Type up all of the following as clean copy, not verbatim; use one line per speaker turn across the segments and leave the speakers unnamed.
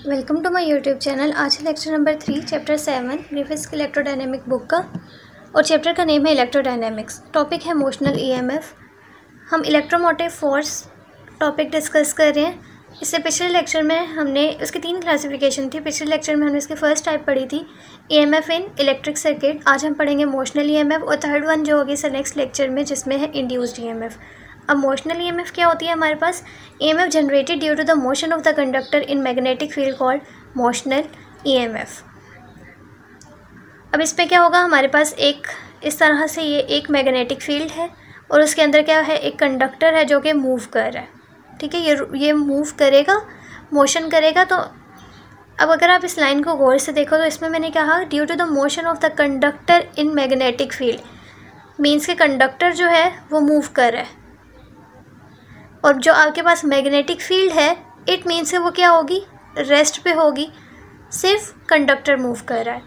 Welcome to my YouTube channel. आज है lecture number 3 chapter 7 Griffiths की इलेक्ट्रोडायनेमिक बुक का, और चैप्टर का नेम है इलेक्ट्रोडायनेमिक्स। टॉपिक है मोशनल ईएमएफ। हम इलेक्ट्रोमोटिव फोर्स टॉपिक डिस्कस कर रहे हैं। इससे पिछले लेक्चर में हमने उसकी 3 क्लासिफिकेशन थी। पिछले लेक्चर में हमने इसकी फर्स्ट टाइप पढ़ी थी ईएमएफ इन इलेक्ट्रिक सर्किट। आज हम पढ़ेंगे मोशनल ईएमएफ, और थर्ड वन जो होगी सर नेक्स्ट लेक्चर में, जिसमें है इंड्यूस्ड ईएमएफ। अब मोशनल ईएमएफ क्या होती है हमारे पास? EMF generated due to the motion of the conductor in magnetic field called motional EMF. अब इस पे क्या होगा, हमारे पास एक इस तरह से ये एक मैग्नेटिक फील्ड है और उसके अंदर क्या है, एक कंडक्टर है जो कि मूव कर रहा है। ठीक है, ये मूव करेगा, मोशन करेगा। तो अब अगर आप इस लाइन को गौर से देखो तो इसमें मैंने कहा due to the motion of the conductor in magnetic field, means के कंडक्टर जो है वो मूव कर रहा है, और जो आपके पास मैग्नेटिक फील्ड है इट मीन्स है वो क्या होगी, रेस्ट पे होगी, सिर्फ कंडक्टर मूव कर रहा है।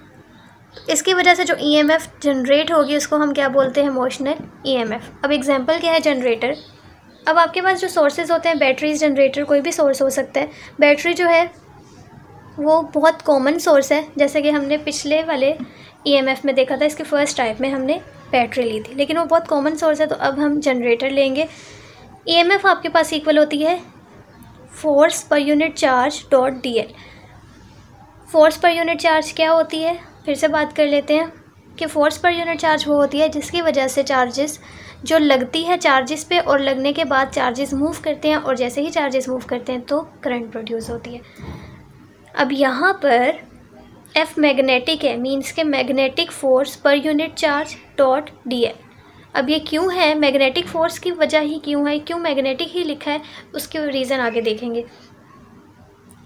इसकी वजह से जो ईएमएफ जनरेट होगी उसको हम क्या बोलते हैं, मोशनल ईएमएफ। अब एग्जांपल क्या है, जनरेटर। अब आपके पास जो सोर्सेज होते हैं, बैटरीज, जनरेटर, कोई भी सोर्स हो सकता है। बैटरी जो है वो बहुत कॉमन सोर्स है, जैसे कि हमने पिछले वाले ईएमएफ में देखा था। इसके फर्स्ट टाइप में हमने बैटरी ली थी, लेकिन वो बहुत कॉमन सोर्स है। तो अब हम जनरेटर लेंगे। ईएमएफ आपके पास इक्वल होती है फोर्स पर unit charge dot DL. Force पर यूनिट चार्ज क्या होती है, फिर से बात कर लेते हैं कि फोर्स पर यूनिट चार्ज वो होती है जिसकी वजह से चार्जेस जो लगती है चार्जेस पे, और लगने के बाद चार्जेस मूव करते हैं, और जैसे ही चार्जेस मूव करते हैं तो करंट प्रोड्यूस होती है। अब यहाँ पर एफ मैग्नेटिक है, मीन्स के मैग्नेटिक फोर्स पर यूनिट चार्ज डॉट डीएल। अब ये क्यों है, मैग्नेटिक फोर्स की वजह ही क्यों है, क्यों मैग्नेटिक ही लिखा है, उसके रीज़न आगे देखेंगे।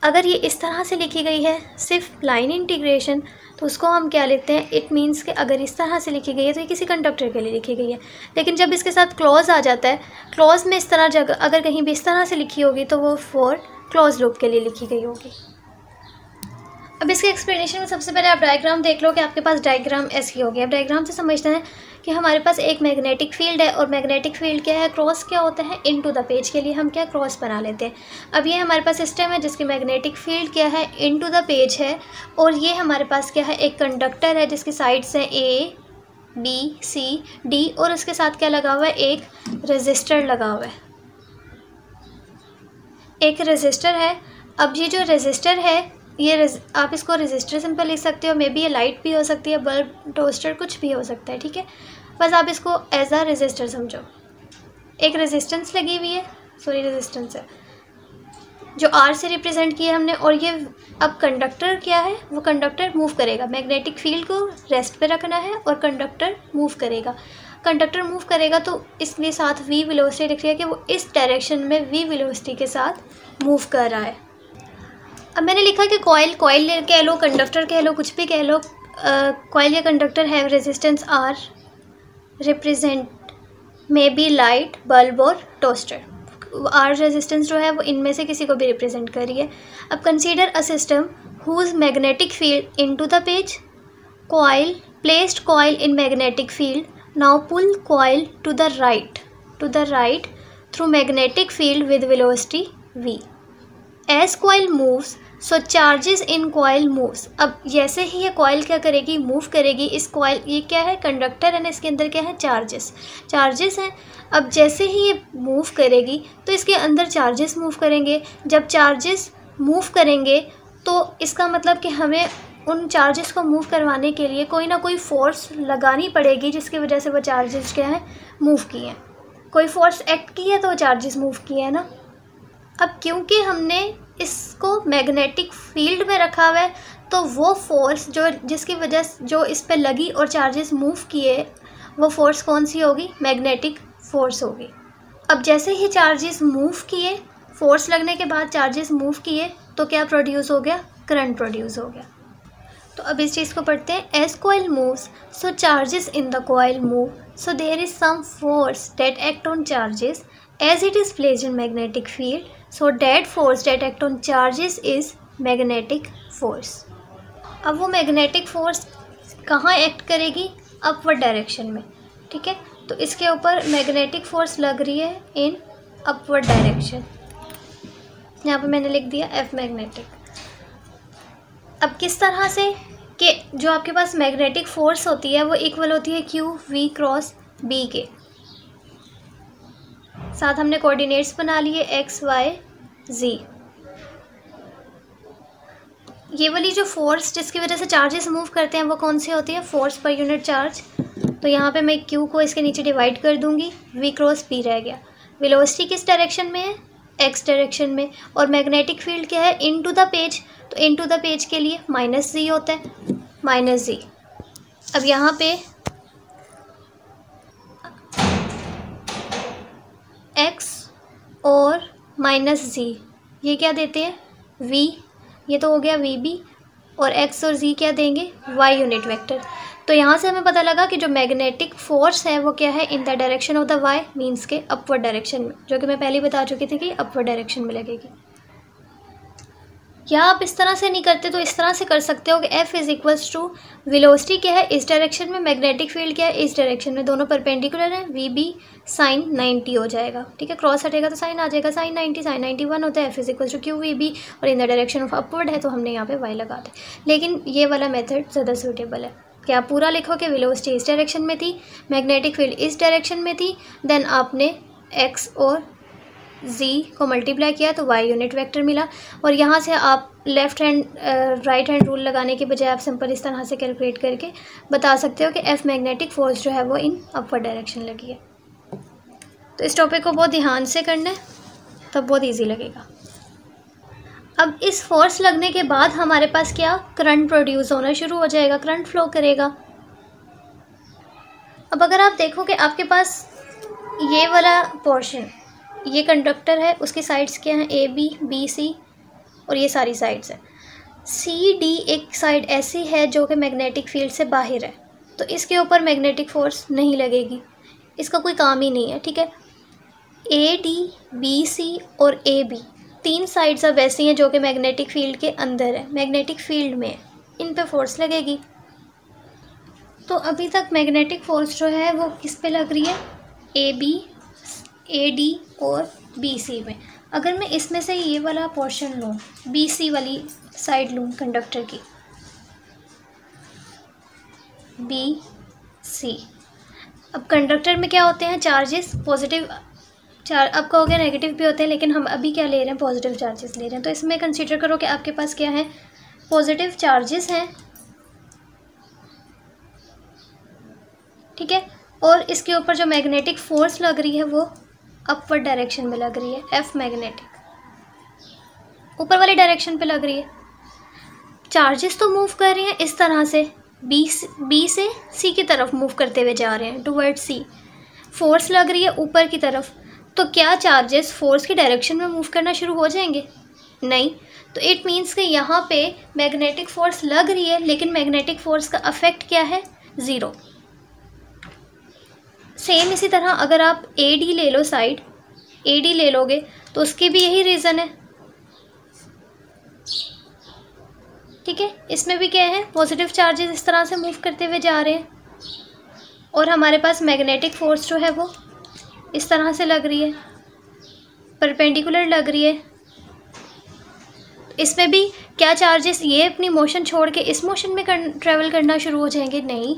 अगर ये इस तरह से लिखी गई है सिर्फ लाइन इंटीग्रेशन, तो उसको हम क्या लेते हैं, इट मीन्स कि अगर इस तरह से लिखी गई है तो ये किसी कंडक्टर के लिए लिखी गई है। लेकिन जब इसके साथ क्लॉज आ जाता है, क्लॉज में इस तरह जगह अगर कहीं भी इस तरह से लिखी होगी तो वो फॉर क्लॉज लूप के लिए लिखी गई होगी। अब इसके एक्सप्लेनेशन में सबसे पहले आप डायग्राम देख लो कि आपके पास डायग्राम ऐसी होगी। अब डायग्राम से समझते हैं कि हमारे पास एक मैग्नेटिक फील्ड है, और मैग्नेटिक फील्ड क्या है, क्रॉस क्या होता है, इनटू द पेज के लिए हम क्या क्रॉस बना लेते हैं। अब ये हमारे पास सिस्टम है जिसकी मैग्नेटिक फील्ड क्या है, इनटू द पेज है, और ये हमारे पास क्या है, एक कंडक्टर है जिसकी साइड्स हैं ए बी सी डी, और उसके साथ क्या लगा हुआ है, एक रेजिस्टर लगा हुआ है, एक रेजिस्टर है। अब ये जो रेजिस्टर है, ये आप इसको रेजिस्टर सिंपल लिख सकते हो, मे बी ये लाइट भी हो सकती है, बल्ब, टोस्टर, कुछ भी हो सकता है। ठीक है, बस आप इसको एज अ रेजिस्टर समझो। एक रेजिस्टेंस लगी हुई है, रेजिस्टेंस है जो आर से रिप्रेजेंट किया हमने, और ये अब कंडक्टर क्या है, वो कंडक्टर मूव करेगा। मैग्नेटिक फील्ड को रेस्ट पे रखना है और कंडक्टर मूव करेगा। कंडक्टर मूव करेगा तो इसके साथ वी वेलोसिटी लिख रही है कि वो इस डायरेक्शन में वी वेलोसिटी के साथ मूव कर रहा है। अब मैंने लिखा कि कॉइल कह लो, कंडक्टर कह लो, कुछ भी कह लो, कॉइल या conductor have resistance R, represent may be light, bulb और टोस्टर। आर रेजिस्टेंस जो है वो इनमें से किसी को भी रिप्रेजेंट कर रही है। अब consider a system whose magnetic field into the page, coil placed coil in magnetic field, now pull coil to the right through magnetic field with velocity v। As coil moves so charges in coil moves. अब जैसे ही ये coil क्या करेगी, move करेगी। इस coil, ये क्या है, कंडक्टर है ना, इसके अंदर क्या है, चार्जेस हैं। अब जैसे ही ये मूव करेगी तो इसके अंदर चार्जेस मूव करेंगे। जब चार्जेस मूव करेंगे तो इसका मतलब कि हमें उन चार्जेस को मूव करवाने के लिए कोई ना कोई फोर्स लगानी पड़ेगी, जिसकी वजह से वो चार्जेस क्या है, मूव किए हैं। कोई फोर्स एक्ट की है तो वो चार्जेस मूव किए हैं ना। अब क्योंकि हमने इसको मैग्नेटिक फील्ड में रखा हुआ है, तो वो फोर्स जो जिसकी वजह जो इस पे लगी और चार्जेस मूव किए, वो फोर्स कौन सी होगी, मैग्नेटिक फोर्स होगी। अब जैसे ही चार्जेस मूव किए, फोर्स लगने के बाद चार्जेस मूव किए, तो क्या प्रोड्यूस हो गया, करंट प्रोड्यूस हो गया। तो अब इस चीज़ को पढ़ते हैं। As coil moves so charges in the coil move, so there is some force that act on charges as it is placed in magnetic field, so that force that act on charges is magnetic force। अब वो magnetic force कहाँ act करेगी, upward direction में। ठीक है, तो इसके ऊपर मैग्नेटिक फोर्स लग रही है इन अपवर्ड डायरेक्शन। यहाँ पे मैंने लिख दिया एफ मैग्नेटिक। अब किस तरह से कि जो आपके पास मैग्नेटिक फोर्स होती है वो इक्वल होती है क्यू वी क्रॉस बी के। साथ हमने कोऑर्डिनेट्स बना लिए एक्स वाई जी। ये वाली जो फोर्स जिसकी वजह से चार्जेस मूव करते हैं वो कौन सी होती है, फोर्स पर यूनिट चार्ज। तो यहाँ पे मैं क्यू को इसके नीचे डिवाइड कर दूंगी, वी क्रॉस बी रह गया। वेलोसिटी किस डायरेक्शन में है, एक्स डायरेक्शन में, और मैग्नेटिक फील्ड क्या है, इन टू द पेज। तो इन टू द पेज के लिए माइनस जी होता है, माइनस जी। अब यहाँ पे एक्स और माइनस जी ये क्या देते हैं, वी, ये तो हो गया वी बी, और एक्स और जी क्या देंगे, वाई यूनिट वेक्टर। तो यहाँ से हमें पता लगा कि जो मैग्नेटिक फोर्स है वो क्या है, in the direction of the Y, means के अपवर्ड डायरेक्शन में, जो कि मैं पहले बता चुकी थी कि अपवर्ड डायरेक्शन में लगेगी। या आप इस तरह से नहीं करते तो इस तरह से कर सकते हो कि F is equals to velocity क्या है इस डायरेक्शन में, मैग्नेटिक फील्ड क्या है इस डायरेक्शन में, दोनों परपेंडिकुलर हैं, वी बी साइन 90 हो जाएगा। ठीक है, क्रॉस हटेगा तो साइन आ जाएगा, साइन 90 साइन 91 होता है। F is equals to Q V B, और in the direction of upward है तो हमने यहाँ पे वाई लगा दे। लेकिन ये वाला मेथड ज़्यादा सूटेबल है कि आप पूरा लिखो कि वेलोसिटी इस डायरेक्शन में थी, मैग्नेटिक फील्ड इस डायरेक्शन में थी, देन आपने एक्स और z को मल्टीप्लाई किया तो y यूनिट वेक्टर मिला। और यहाँ से आप left hand right hand rule लगाने के बजाय आप सिंपल इस तरह से कैलकुलेट करके बता सकते हो कि F मैग्नेटिक फोर्स जो है वो इन अपवर्ड डायरेक्शन लगी है। तो इस टॉपिक को बहुत ध्यान से करना है, तब बहुत ईजी लगेगा। अब इस फोर्स लगने के बाद हमारे पास क्या, करंट प्रोड्यूस होना शुरू हो जाएगा, करंट फ्लो करेगा। अब अगर आप देखो कि आपके पास ये वाला पोर्शन, ये कंडक्टर है, उसकी साइड्स क्या हैं, ए बी, बी सी, और ये सारी साइड्स हैं। सी डी एक साइड ऐसी है जो कि मैग्नेटिक फील्ड से बाहर है, तो इसके ऊपर मैग्नेटिक फोर्स नहीं लगेगी, इसका कोई काम ही नहीं है। ठीक है, ए डी, बी सी और ए बी तीन साइड्स अब ऐसी हैं जो कि मैग्नेटिक फील्ड के अंदर है, मैग्नेटिक फील्ड में, इन पे फोर्स लगेगी। तो अभी तक मैग्नेटिक फोर्स जो है वो किस पे लग रही है, ए बी, ए डी और बी सी में। अगर मैं इसमें से ये वाला पोर्शन लूँ, बी सी वाली साइड लूँ कंडक्टर की, बी सी, अब कंडक्टर में क्या होते हैं, चार्जेस, पॉजिटिव अब कहोगे नेगेटिव भी होते हैं, लेकिन हम अभी क्या ले रहे हैं, पॉजिटिव चार्जेस ले रहे हैं। तो इसमें कंसीडर करो कि आपके पास क्या है, पॉजिटिव चार्जेस हैं। ठीक है, और इसके ऊपर जो मैग्नेटिक फोर्स लग रही है वो अपवर्ड डायरेक्शन में लग रही है, एफ मैग्नेटिक ऊपर वाली डायरेक्शन पे लग रही है। चार्जेस तो मूव कर रही हैं इस तरह से, बी से सी की तरफ मूव करते हुए जा रहे हैं, टुवर्ड्स सी। फोर्स लग रही है ऊपर की तरफ, तो क्या चार्जेस फोर्स की डायरेक्शन में मूव करना शुरू हो जाएंगे, नहीं। तो इट मीन्स कि यहाँ पे मैग्नेटिक फोर्स लग रही है, लेकिन मैग्नेटिक फोर्स का अफेक्ट क्या है, ज़ीरो। सेम इसी तरह अगर आप ए डी ले लो, साइड ए डी ले लोगे तो उसकी भी यही रीज़न है। ठीक है, इसमें भी क्या है, पॉजिटिव चार्जेस इस तरह से मूव करते हुए जा रहे हैं, और हमारे पास मैग्नेटिक फोर्स जो है वो इस तरह से लग रही है, परपेंडिकुलर लग रही है। इसमें भी क्या चार्जेस ये अपनी मोशन छोड़ के इस मोशन में ट्रैवल करना शुरू हो जाएंगे, नहीं।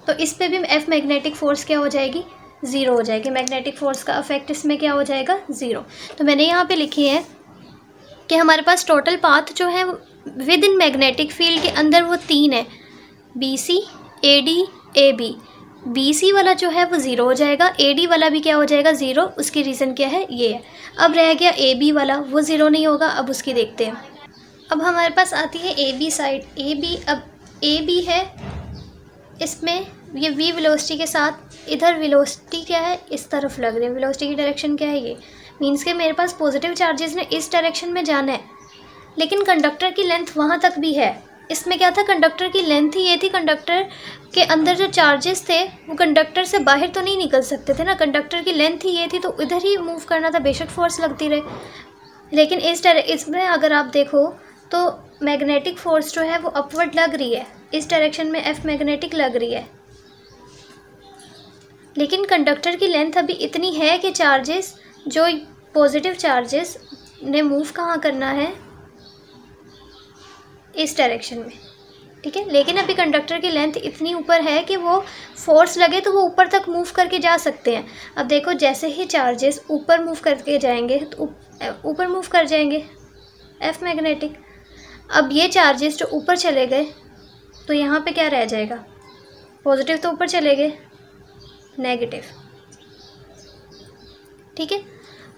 तो इस पे भी एफ मैग्नेटिक फ़ोर्स क्या हो जाएगी, ज़ीरो हो जाएगी। मैग्नेटिक फ़ोर्स का अफेक्ट इसमें क्या हो जाएगा, ज़ीरो। तो मैंने यहाँ पे लिखी है कि हमारे पास टोटल पाथ जो है विद इन मैग्नेटिक फील्ड के अंदर वो तीन है, B C, A D, A B. B C वाला जो है वो ज़ीरो हो जाएगा, ए डी वाला भी क्या हो जाएगा, ज़ीरो। उसकी रीज़न क्या है, ये है। अब रह गया ए बी वाला, वो ज़ीरो नहीं होगा, अब उसकी देखते हैं। अब हमारे पास आती है A B side, A B. अब ए बी है, इसमें ये वी वेलोसिटी के साथ इधर वेलोसिटी क्या है, इस तरफ लग रही है, वेलोसिटी की डायरेक्शन क्या है, ये मीन्स के मेरे पास पॉजिटिव चार्जेस ने इस डायरेक्शन में जाना है, लेकिन कंडक्टर की लेंथ वहाँ तक भी है। इसमें क्या था, कंडक्टर की लेंथ ही ये थी, कंडक्टर के अंदर जो चार्जेस थे वो कंडक्टर से बाहर तो नहीं निकल सकते थे ना, कंडक्टर की लेंथ ही ये थी, तो इधर ही मूव करना था, बेशक फोर्स लगती रहे। लेकिन इसमें अगर आप देखो तो मैग्नेटिक फोर्स जो है वो अपवर्ड लग रही है, इस डायरेक्शन में एफ मैग्नेटिक लग रही है, लेकिन कंडक्टर की लेंथ अभी इतनी है कि चार्जेस जो पॉजिटिव चार्जेस ने मूव कहाँ करना है, इस डायरेक्शन में, ठीक है। लेकिन अभी कंडक्टर की लेंथ इतनी ऊपर है कि वो फोर्स लगे तो वो ऊपर तक मूव करके जा सकते हैं। अब देखो जैसे ही चार्जेस ऊपर मूव करके जाएंगे तो ऊपर मूव कर जाएंगे, एफ मैग्नेटिक। अब ये चार्जेस जो ऊपर चले गए तो यहाँ पे क्या रह जाएगा, पॉजिटिव तो ऊपर चले गए, नेगेटिव, ठीक है।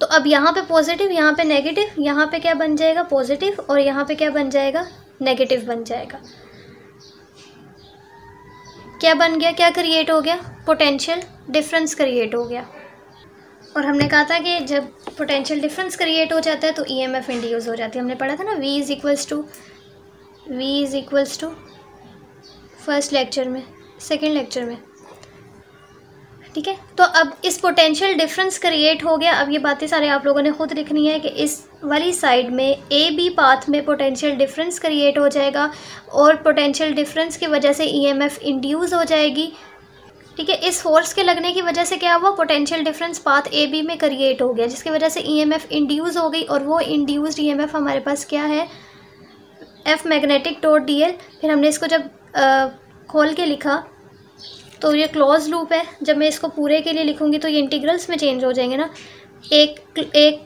तो अब यहाँ पे पॉजिटिव, यहाँ पे नेगेटिव, यहाँ पे क्या बन जाएगा पॉजिटिव और यहाँ पे क्या बन जाएगा नेगेटिव बन जाएगा। क्या बन गया, क्या क्रिएट हो गया, पोटेंशियल डिफरेंस क्रिएट हो गया। और हमने कहा था कि जब पोटेंशियल डिफरेंस क्रिएट हो जाता है तो ईएमएफ इंड्यूस हो जाती है। हमने पढ़ा था ना V is equals to first lecture में, सेकंड लेक्चर में, ठीक है। तो अब इस पोटेंशियल डिफरेंस क्रिएट हो गया। अब ये बातें सारे आप लोगों ने खुद लिखनी है कि इस वाली साइड में ए बी पाथ में पोटेंशियल डिफरेंस क्रिएट हो जाएगा और पोटेंशियल डिफरेंस की वजह से ईएमएफ इंड्यूस हो जाएगी, ठीक है। इस फोर्स के लगने की वजह से क्या हुआ, potential difference path A B में क्रिएट हो गया, जिसकी वजह से ईएमएफ इंड्यूस हो गई। और वो इंड्यूस्ड ईएमएफ हमारे पास क्या है, एफ मैग्नेटिक डॉट डीएल। फिर हमने इसको जब खोल के लिखा तो ये क्लोज लूप है। जब मैं इसको पूरे के लिए लिखूंगी तो ये इंटीग्रल्स में चेंज हो जाएंगे ना, एक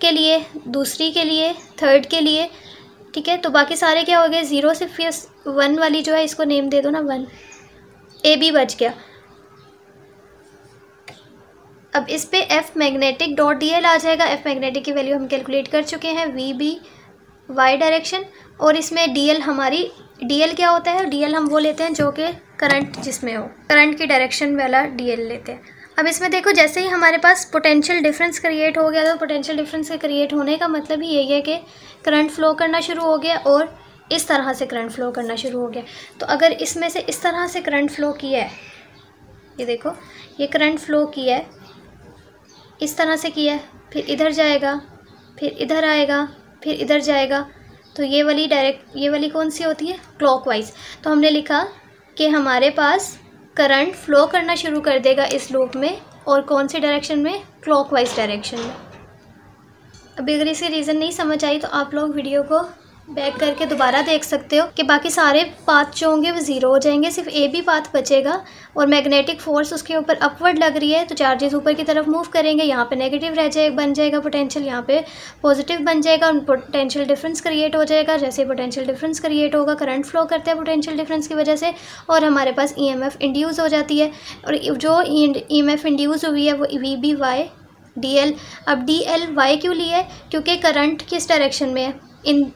के लिए, दूसरी के लिए, थर्ड के लिए, ठीक है। तो बाकी सारे क्या हो गए, 0 से फिर 1 वाली जो है इसको नेम दे दो ना 1, ए बी बच गया। अब इस पे एफ मैग्नेटिक डॉट डीएल आ जाएगा। एफ मैग्नेटिक की वैल्यू हम कैलकुलेट कर चुके हैं, वी बी वाई डायरेक्शन। और इसमें डीएल हमारी, डीएल क्या होता है, डीएल हम वो लेते हैं जो कि करंट जिसमें हो, करंट की डायरेक्शन वाला डीएल लेते हैं। अब इसमें देखो जैसे ही हमारे पास पोटेंशियल डिफरेंस क्रिएट हो गया, तो पोटेंशियल डिफरेंस के क्रिएट होने का मतलब ही यही है कि करंट फ्लो करना शुरू हो गया और इस तरह से करंट फ्लो करना शुरू हो गया। तो अगर इसमें से इस तरह से करंट फ्लो किया है, ये देखो ये करंट फ्लो किया है, इस तरह से किया है, फिर इधर जाएगा, फिर इधर आएगा, फिर इधर जाएगा, तो ये वाली कौन सी होती है, क्लॉकवाइज। तो हमने लिखा कि हमारे पास करंट फ्लो करना शुरू कर देगा इस लूप में, और कौन सी डायरेक्शन में, क्लॉकवाइज डायरेक्शन में। अभी अगर इसकी रीज़न नहीं समझ आई तो आप लोग वीडियो को बैक करके दोबारा देख सकते हो कि बाकी सारे पाथ जो होंगे वो 0 हो जाएंगे, सिर्फ ए बी पाथ बचेगा। और मैग्नेटिक फोर्स उसके ऊपर अपवर्ड लग रही है तो चार्जेस ऊपर की तरफ मूव करेंगे, यहाँ पे नेगेटिव रह जाए बन जाएगा पोटेंशियल, यहाँ पे पॉजिटिव बन जाएगा, पोटेंशियल डिफरेंस क्रिएट हो जाएगा। जैसे पोटेंशियल डिफरेंस क्रिएट होगा, करंट फ्लो करता है पोटेंशियल डिफरेंस की वजह से, और हमारे पास ईएमएफ इंड्यूस हो जाती है। और जो ईएमएफ इंड्यूस हुई है वो V B Y D L. अब डी एल वाई क्यों लिया है, क्योंकि करंट किस डायरेक्शन में है, in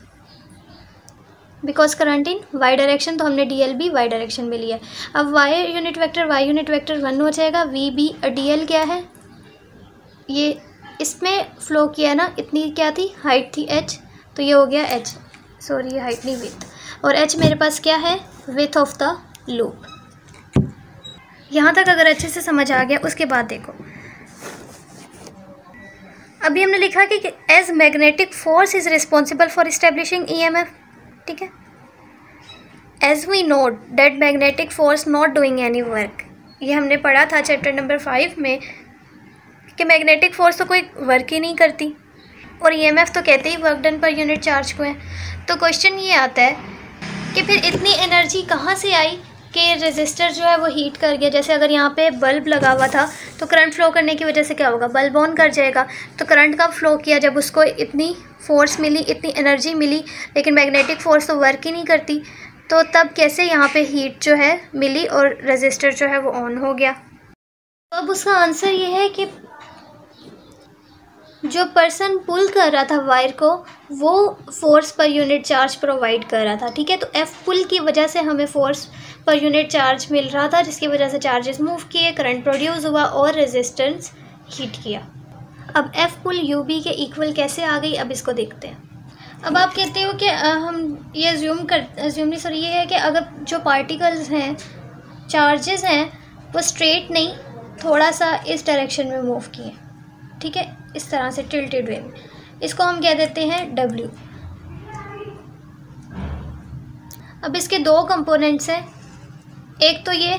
because current in Y direction, तो हमने डी एल भी वाई डायरेक्शन में लिया। अब वाई यूनिट वेक्टर 1 हो जाएगा। वी बी डी एल क्या है, ये इसमें फ्लो किया ना, इतनी क्या थी, हाइट थी h, तो ये हो गया h, सॉरी ये हाइट नहीं विथ, और h मेरे पास क्या है, विथ ऑफ द लूप। यहाँ तक अगर अच्छे से समझ आ गया, उसके बाद देखो अभी हमने लिखा कि as magnetic force is responsible for establishing EMF, ठीक है। As we note that magnetic force not doing any work, ये हमने पढ़ा था चैप्टर नंबर 5 में कि मैग्नेटिक फोर्स तो कोई वर्क ही नहीं करती, और ईएमएफ तो कहते ही work done per unit charge को है। तो क्वेश्चन ये आता है कि फिर इतनी एनर्जी कहाँ से आई कि रेजिस्टर जो है वो हीट कर गया। जैसे अगर यहाँ पे बल्ब लगा हुआ था तो करंट फ्लो करने की वजह से क्या होगा, बल्ब ऑन कर जाएगा। तो करंट कब फ्लो किया, जब उसको इतनी फोर्स मिली, इतनी एनर्जी मिली, लेकिन मैग्नेटिक फोर्स तो वर्क ही नहीं करती, तो तब कैसे यहाँ पे हीट जो है मिली और रेजिस्टर जो है वो ऑन हो गया। तो अब उसका आंसर ये है कि जो पर्सन पुल कर रहा था वायर को, वो फोर्स पर यूनिट चार्ज प्रोवाइड कर रहा था, ठीक है। तो एफ पुल की वजह से हमें फोर्स पर यूनिट चार्ज मिल रहा था, जिसकी वजह से चार्जेस मूव किए, करंट प्रोड्यूस हुआ और रेजिस्टेंस हीट किया। अब एफ पुल यू बी के इक्वल कैसे आ गई, अब इसको देखते हैं। अब आप कहते हो कि हम ये ये है कि अगर जो पार्टिकल्स हैं, चार्जेस हैं, वो स्ट्रेट नहीं, थोड़ा सा इस डायरेक्शन में मूव किए, ठीक है, इस तरह से टिल्टेड वे में, इसको हम कह देते हैं W। अब इसके दो कंपोनेंट्स हैं, एक तो ये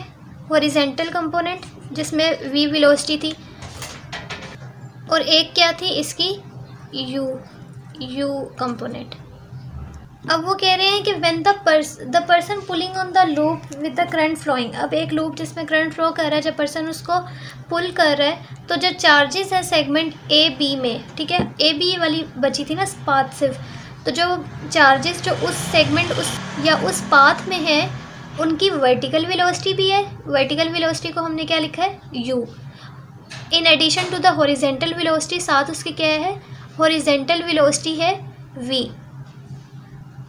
हॉरिजेंटल कंपोनेंट जिसमें V वेलोसिटी थी, और एक क्या थी इसकी U कंपोनेंट। अब वो कह रहे हैं कि when the person pulling on the loop with the current flowing. अब एक लूप जिसमें करंट फ्लो कर रहा है, जब पर्सन उसको पुल कर रहा है तो जो चार्जेस है सेगमेंट ए बी में, ठीक है, ए बी वाली बची थी ना पाथ सिर्फ, तो जो चार्जेस जो उस सेगमेंट उस पाथ में है उनकी वर्टिकल वेलोसिटी भी है। वर्टिकल वेलोसिटी को हमने क्या लिखा है, u, in addition to the horizontal velocity, साथ उसके क्या है, हॉरिजेंटल वेलोसिटी है वी।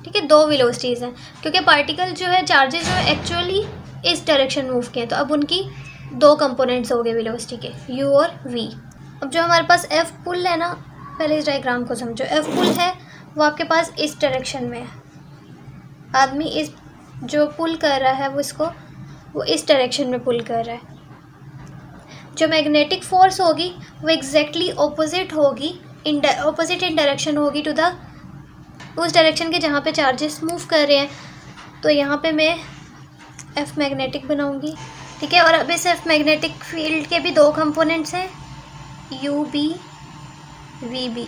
ठीक है, दो वेलोसिटीज़ हैं क्योंकि पार्टिकल जो है, चार्जेस जो है एक्चुअली इस डायरेक्शन मूव किए हैं, तो अब उनकी दो कंपोनेंट्स हो गए वेलोसिटी के, यू और वी। अब जो हमारे पास एफ पुल है ना, पहले इस डायग्राम को समझो। एफ पुल है वो आपके पास इस डायरेक्शन में है, आदमी इस जो पुल कर रहा है वो इस डायरेक्शन में पुल कर रहा है। जो मैग्नेटिक फोर्स होगी वो एग्जैक्टली ऑपोजिट होगी, ऑपोजिट इन डायरेक्शन होगी टू द उस डायरेक्शन के जहाँ पे चार्जेस मूव कर रहे हैं। तो यहाँ पे मैं एफ मैग्नेटिक बनाऊँगी, ठीक है। और अब इस एफ मैग्नेटिक फील्ड के भी दो कंपोनेंट्स हैं, यू बी वी बी,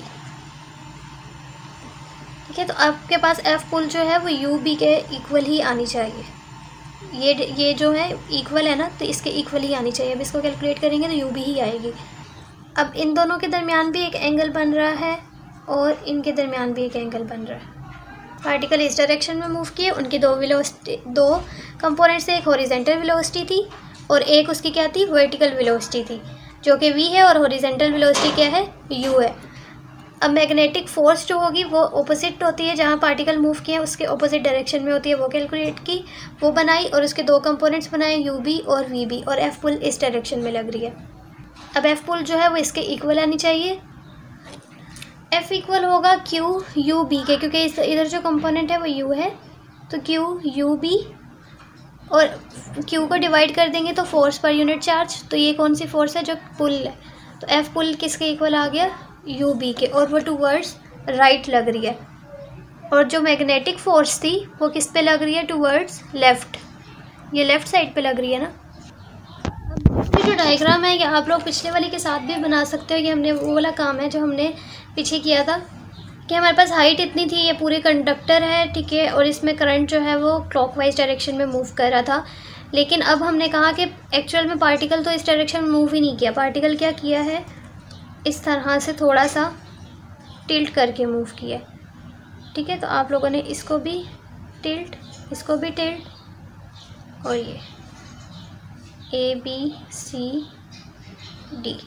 ठीक है। तो आपके पास एफ पुल जो है वो यू बी के इक्वल ही आनी चाहिए। ये जो है इक्वल है ना, तो इसके इक्वल ही आनी चाहिए। अब इसको कैलकुलेट करेंगे तो यू बी ही आएगी। अब इन दोनों के दरमियान भी एक एंगल बन रहा है और इनके दरमियान भी एक एंगल बन रहा है। पार्टिकल इस डायरेक्शन में मूव किए, उनकी दो कंपोनेंट्स से, एक हॉरिजेंटल वेलोसिटी थी और एक उसकी क्या थी, वर्टिकल वेलोसिटी थी, जो कि वी है, और हॉरिजेंटल वेलोसिटी क्या है, यू है। अब मैग्नेटिक फोर्स जो होगी वो ऑपोजिट होती है, जहाँ पार्टिकल मूव किए उसके ऑपोजिट डायरेक्शन में होती है, वो कैलकुलेट की, वो बनाई और उसके दो कंपोनेंट्स बनाए, यू बी और वी बी, और एफ पुल इस डायरेक्शन में लग रही है। अब एफ पुल जो है वो इसके इक्वल आनी चाहिए। एफ इक्वल होगा क्यू यू बी के, क्योंकि इधर जो कंपोनेंट है वो यू है, तो क्यू यू बी, और क्यू को डिवाइड कर देंगे तो फोर्स पर यूनिट चार्ज, तो ये कौन सी फोर्स है, जो पुल है, तो एफ पुल किसके इक्वल आ गया, यू बी के, और वो टूवर्ड्स राइट लग रही है। और जो मैग्नेटिक फोर्स थी वो किस पे लग रही है, टूवर्ड्स लेफ़्ट, ये लेफ़्ट साइड पे लग रही है ना। अब जो डायग्राम है ये आप लोग पिछले वाले के साथ भी बना सकते हो। ये हमने वो वाला काम है जो हमने पीछे किया था, कि हमारे पास हाइट इतनी थी, ये पूरे कंडक्टर है, ठीक है, और इसमें करंट जो है वो क्लॉकवाइज डायरेक्शन में मूव कर रहा था। लेकिन अब हमने कहा कि एक्चुअल में पार्टिकल तो इस डायरेक्शन में मूव ही नहीं किया, पार्टिकल क्या किया है, इस तरह से थोड़ा सा टिल्ट करके मूव किया, ठीक है। तो आप लोगों ने इसको भी टिल्ट, इसको भी टिल्ट, और ये ए बी सी डी,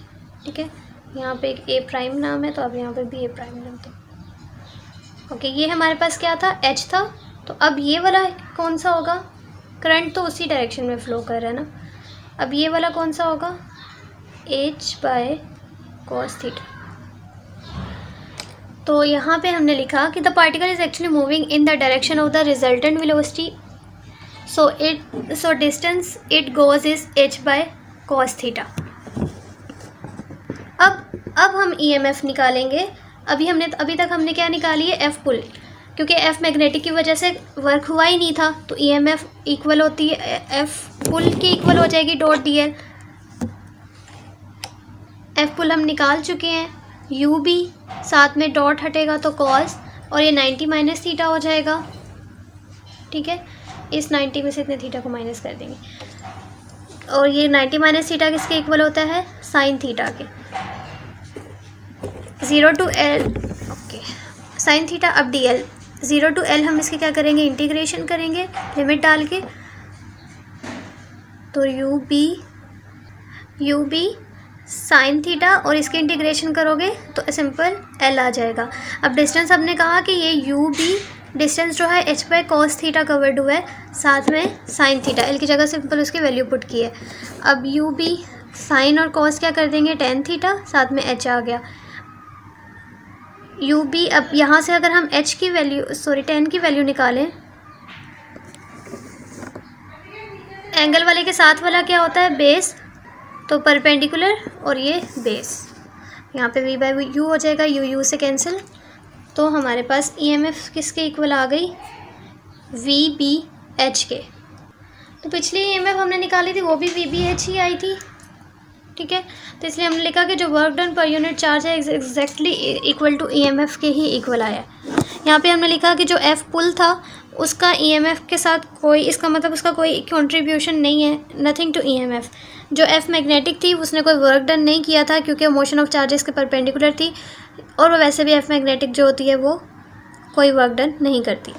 ठीक है। यहाँ पे एक ए प्राइम नाम है, तो अब यहाँ पे भी ए प्राइम नाम था। ओके, ये हमारे पास क्या था, एच था। तो अब ये वाला कौन सा होगा, करंट तो उसी डायरेक्शन में फ्लो कर रहा है ना। अब ये वाला कौन सा होगा, एच बाय कॉस थीटा। तो यहाँ पे हमने लिखा कि the particle is actually moving in the direction of the resultant velocity, so distance it goes is H by cos theta. अब हम ईएमएफ निकालेंगे। अभी तक हमने क्या निकाली है, एफ पुल, क्योंकि एफ मैग्नेटिक की वजह से वर्क हुआ ही नहीं था, तो ईएमएफ इक्वल होती है एफ पुल की इक्वल हो जाएगी डॉट डी एल। एफ पुल हम निकाल चुके हैं, यू बी, साथ में डॉट हटेगा तो कॉस, और ये 90 माइनस थीटा हो जाएगा, ठीक है। इस 90 में से इतने थीटा को माइनस कर देंगे, और ये 90 माइनस थीटा किसके इक्वल होता है, साइन थीटा के, 0 to L, okay, sine theta. अब डी एल 0 to L हम इसके क्या करेंगे, इंटीग्रेशन करेंगे लिमिट डाल के, तो यू बी साइन थीटा, और इसके इंटीग्रेशन करोगे तो सिंपल L आ जाएगा। अब डिस्टेंस हमने कहा कि ये यू बी डिस्टेंस जो है H by cos theta covered हुआ है, साथ में साइन थीटा, L की जगह सिंपल उसकी वैल्यू पुट की है। अब यू बी साइन और कॉस क्या कर देंगे, टेन थीटा, साथ में H आ गया, यू बी। अब यहाँ से अगर हम H की वैल्यू, टेन की वैल्यू निकालें, एंगल वाले के साथ वाला क्या होता है, बेस, तो परपेंडिकुलर, और ये बेस, यहाँ पे v बाई यू हो जाएगा, यू से कैंसिल, तो हमारे पास ईएमएफ किसके इक्वल आ गई, वी बी एच के। तो पिछली ईएमएफ हमने निकाली थी वो भी वी बी एच ही आई थी, ठीक है। तो इसलिए हमने लिखा कि जो work done per unit charge है एग्जैक्टली इक्वल टू ईएमएफ के ही इक्वल आया। यहाँ पे हमने लिखा कि जो एफ पुल था उसका ईएमएफ के साथ कोई, इसका मतलब उसका कोई कंट्रीब्यूशन नहीं है, नथिंग टू ईएमएफ। जो एफ मैग्नेटिक थी उसने कोई वर्क डन नहीं किया था क्योंकि मोशन ऑफ चार्जेस के परपेंडिकुलर थी, और वो वैसे भी एफ मैग्नेटिक जो होती है वो कोई वर्क डन नहीं करती।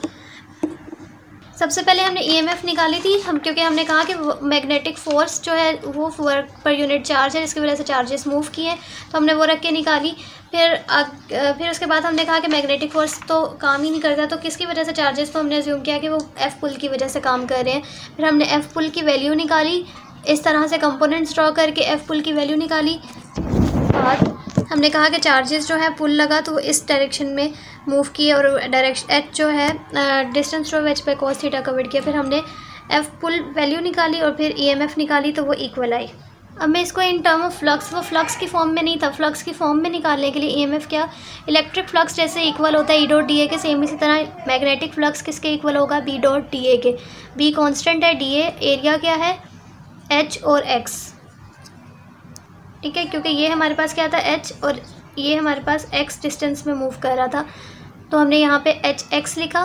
सबसे पहले हमने ईएमएफ निकाली थी क्योंकि हमने कहा कि मैग्नेटिक फोर्स जो है वो वर्क पर यूनिट चार्ज है जिसकी वजह से चार्जेस मूव किए, तो हमने वो रख के निकाली। फिर उसके बाद हमने कहा कि मैग्नेटिक फोर्स तो काम ही नहीं करता, तो किसकी वजह से चार्जेस, तो हमने अज्यूम किया कि वो एफ पुल की वजह से काम कर रहे हैं। फिर हमने एफ पुल की वैल्यू निकाली, इस तरह से कंपोनेंट्स ड्रॉ करके एफ पुल की वैल्यू निकाली। बाद हमने कहा कि चार्जेस जो है पुल लगा तो वो इस डायरेक्शन में मूव किए, और डायरेक्शन एच जो है डिस्टेंस ऑफ एच पे cos थीटा कवर्ड किया। फिर हमने एफ पुल वैल्यू निकाली और फिर ईएमएफ निकाली, तो वो इक्वल आई। अब मैं इसको इन टर्म ऑफ फ्लक्स, वो फ्लक्स की फॉर्म में नहीं था, फ्लक्स की फॉर्म में निकालने के लिए ईएमएफ क्या, इलेक्ट्रिक फ्लक्स जैसे इक्वल होता है ई डॉट डी ए के, सेम इसी तरह मैग्नेटिक फ्लक्स किसके इक्वल होगा, बी डॉट डी ए के। बी कॉन्स्टेंट है, डी एरिया क्या है, एच और एक्स, ठीक है, क्योंकि ये हमारे पास क्या था एच और ये हमारे पास एक्स डिस्टेंस में मूव कर रहा था, तो हमने यहाँ पे एच एक्स लिखा।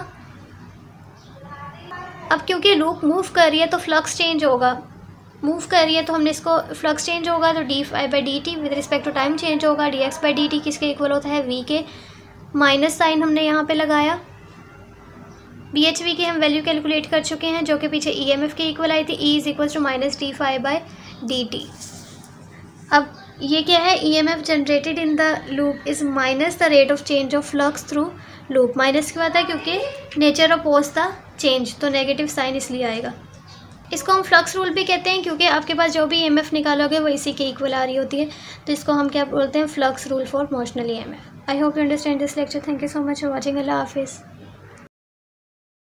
अब क्योंकि लूप मूव कर रही है तो फ्लक्स चेंज होगा, मूव कर रही है तो हमने इसको फ्लक्स चेंज होगा तो D phi by D T with respect to time change होगा। D X by D T किसके इक्वल होता है, वी के। माइनस साइन हमने यहाँ पे लगाया। बी एच वी की हम वैल्यू कैलकुलेट कर चुके हैं जो कि पीछे ई एम एफ के इक्वल आई थी, E is equal to minus D phi by D T. अब ये क्या है, E M F generated in the loop is minus the rate of change of flux through loop. Minus क्यों आता है, क्योंकि नेचर अपोज द चेंज, तो negative sign इसलिए आएगा। इसको हम फ्लक्स रूल भी कहते हैं क्योंकि आपके पास जो भी ईएमएफ निकालोगे वो इसी के इक्वल आ रही होती है, तो इसको हम क्या बोलते हैं, flux rule for motional EMF. I hope you understand this lecture. Thank you so much for watching. अल्लाह हाफिज़।